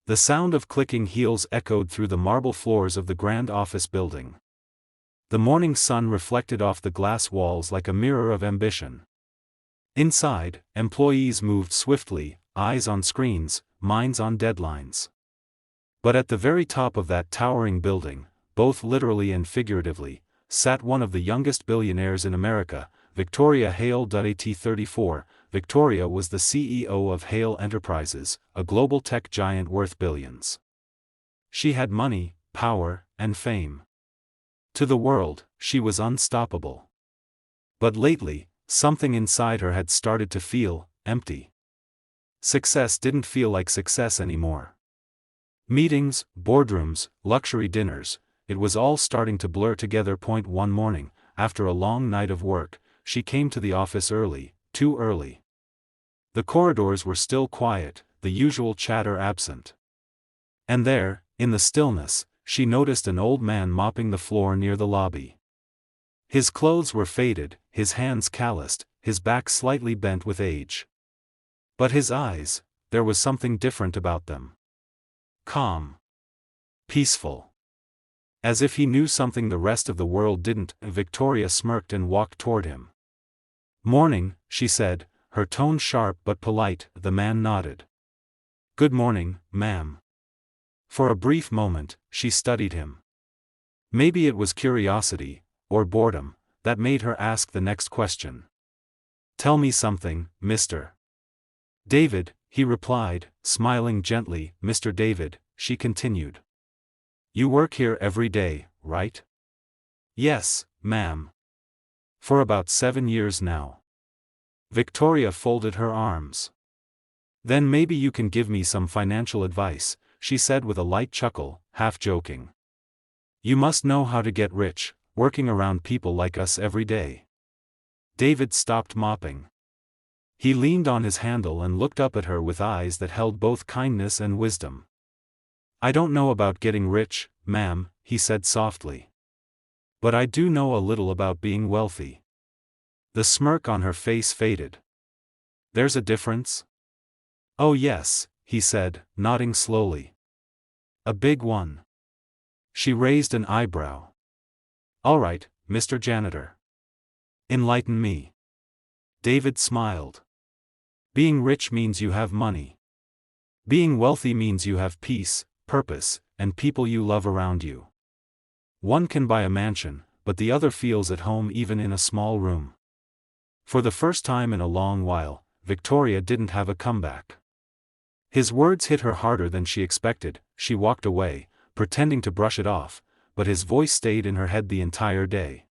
The sound of clicking heels echoed through the marble floors of the grand office building. The morning sun reflected off the glass walls like a mirror of ambition. Inside, employees moved swiftly, eyes on screens, minds on deadlines. But at the very top of that towering building, both literally and figuratively, sat one of the youngest billionaires in America, Victoria Hale. At 34, Victoria was the CEO of Hale Enterprises, a global tech giant worth billions. She had money, power, and fame. To the world, she was unstoppable. But lately, something inside her had started to feel empty. Success didn't feel like success anymore. Meetings, boardrooms, luxury dinners, it was all starting to blur together. One morning, after a long night of work, she came to the office early, too early. The corridors were still quiet, the usual chatter absent. And there, in the stillness, she noticed an old man mopping the floor near the lobby. His clothes were faded, his hands calloused, his back slightly bent with age. But his eyes, there was something different about them. Calm. Peaceful. As if he knew something the rest of the world didn't. Victoria smirked and walked toward him. "Morning," she said, her tone sharp but polite. The man nodded. "Good morning, ma'am." For a brief moment, she studied him. Maybe it was curiosity, or boredom, that made her ask the next question. "Tell me something, Mr. David," he replied, smiling gently. "Mr. David," she continued. "You work here every day, right?" "Yes, ma'am. For about 7 years now." Victoria folded her arms. "Then maybe you can give me some financial advice," she said with a light chuckle, half joking. "You must know how to get rich, working around people like us every day." David stopped mopping. He leaned on his handle and looked up at her with eyes that held both kindness and wisdom. "I don't know about getting rich, ma'am," he said softly. "But I do know a little about being wealthy." The smirk on her face faded. "There's a difference?" "Oh yes," he said, nodding slowly. "A big one." She raised an eyebrow. "All right, Mr. Janitor. Enlighten me." David smiled. "Being rich means you have money. Being wealthy means you have peace, purpose, and people you love around you. One can buy a mansion, but the other feels at home even in a small room." For the first time in a long while, Victoria didn't have a comeback. His words hit her harder than she expected. She walked away, pretending to brush it off, but his voice stayed in her head the entire day.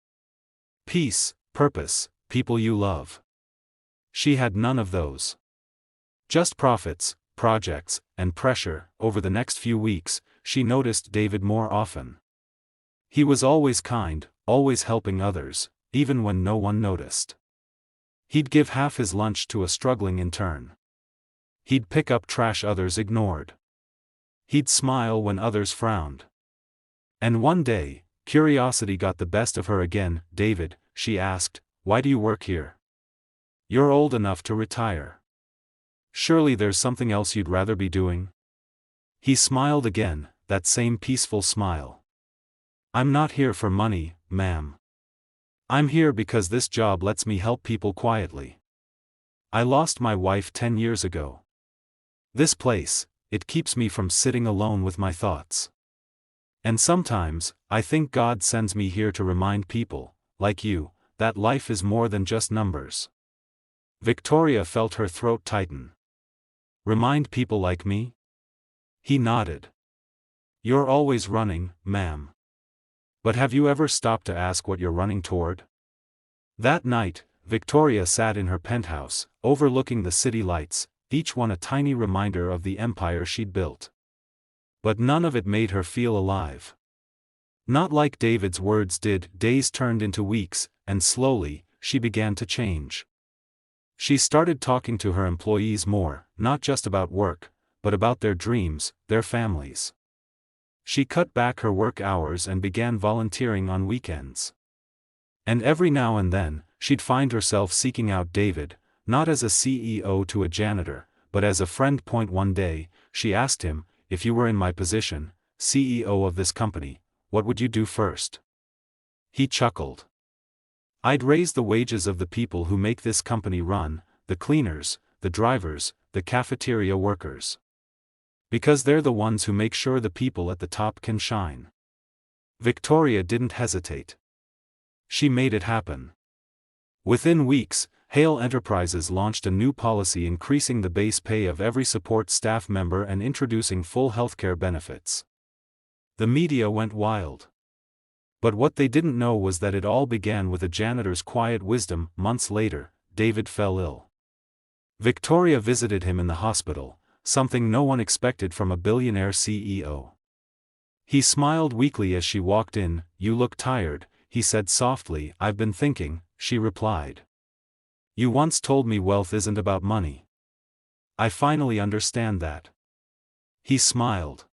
Peace, purpose, people you love. She had none of those. Just profits, projects, and pressure. Over the next few weeks, she noticed David more often. He was always kind, always helping others, even when no one noticed. He'd give half his lunch to a struggling intern. He'd pick up trash others ignored. He'd smile when others frowned. And one day, curiosity got the best of her again. "David," she asked, "why do you work here? You're old enough to retire. Surely there's something else you'd rather be doing?" He smiled again, that same peaceful smile. "I'm not here for money, ma'am. I'm here because this job lets me help people quietly. I lost my wife 10 years ago. This place, it keeps me from sitting alone with my thoughts. And sometimes, I think God sends me here to remind people, like you, that life is more than just numbers." Victoria felt her throat tighten. "Remind people like me?" He nodded. "You're always running, ma'am. But have you ever stopped to ask what you're running toward?" That night, Victoria sat in her penthouse, overlooking the city lights, each one a tiny reminder of the empire she'd built. But none of it made her feel alive. Not like David's words did. Days turned into weeks, and slowly, she began to change. She started talking to her employees more, not just about work, but about their dreams, their families. She cut back her work hours and began volunteering on weekends. And every now and then, she'd find herself seeking out David, not as a CEO to a janitor, but as a friend. One day, she asked him, if you were in my position, CEO of this company, what would you do first? He chuckled. I'd raise the wages of the people who make this company run, the cleaners, the drivers, the cafeteria workers. Because they're the ones who make sure the people at the top can shine. Victoria didn't hesitate. She made it happen. Within weeks, Hale Enterprises launched a new policy increasing the base pay of every support staff member and introducing full healthcare benefits. The media went wild. But what they didn't know was that it all began with a janitor's quiet wisdom. Months later, David fell ill. Victoria visited him in the hospital, something no one expected from a billionaire CEO. He smiled weakly as she walked in. You look tired, he said softly. I've been thinking, she replied. You once told me wealth isn't about money. I finally understand that. He smiled.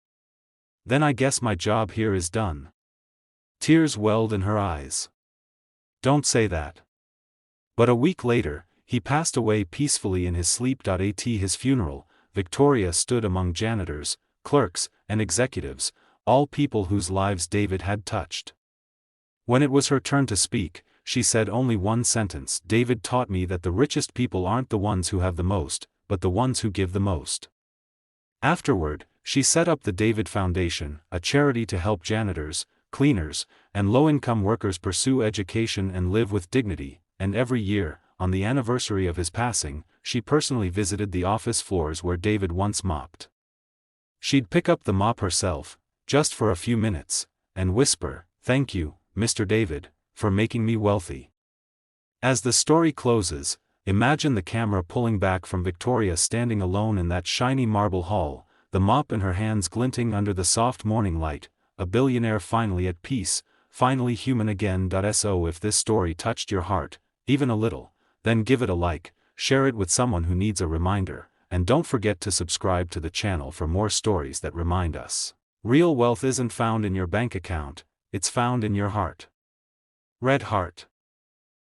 Then I guess my job here is done. Tears welled in her eyes. Don't say that. But a week later, he passed away peacefully in his sleep. At his funeral, Victoria stood among janitors, clerks, and executives, all people whose lives David had touched. When it was her turn to speak, she said only one sentence. David taught me that the richest people aren't the ones who have the most, but the ones who give the most. Afterward, she set up the David Foundation, a charity to help janitors, cleaners, and low-income workers pursue education and live with dignity, and every year, on the anniversary of his passing, she personally visited the office floors where David once mopped. She'd pick up the mop herself, just for a few minutes, and whisper, "Thank you, Mr. David, for making me wealthy." As the story closes, imagine the camera pulling back from Victoria standing alone in that shiny marble hall, the mop in her hands glinting under the soft morning light, a billionaire finally at peace, finally human again. So if this story touched your heart, even a little, then give it a like, share it with someone who needs a reminder, and don't forget to subscribe to the channel for more stories that remind us. Real wealth isn't found in your bank account, it's found in your heart. Red Heart.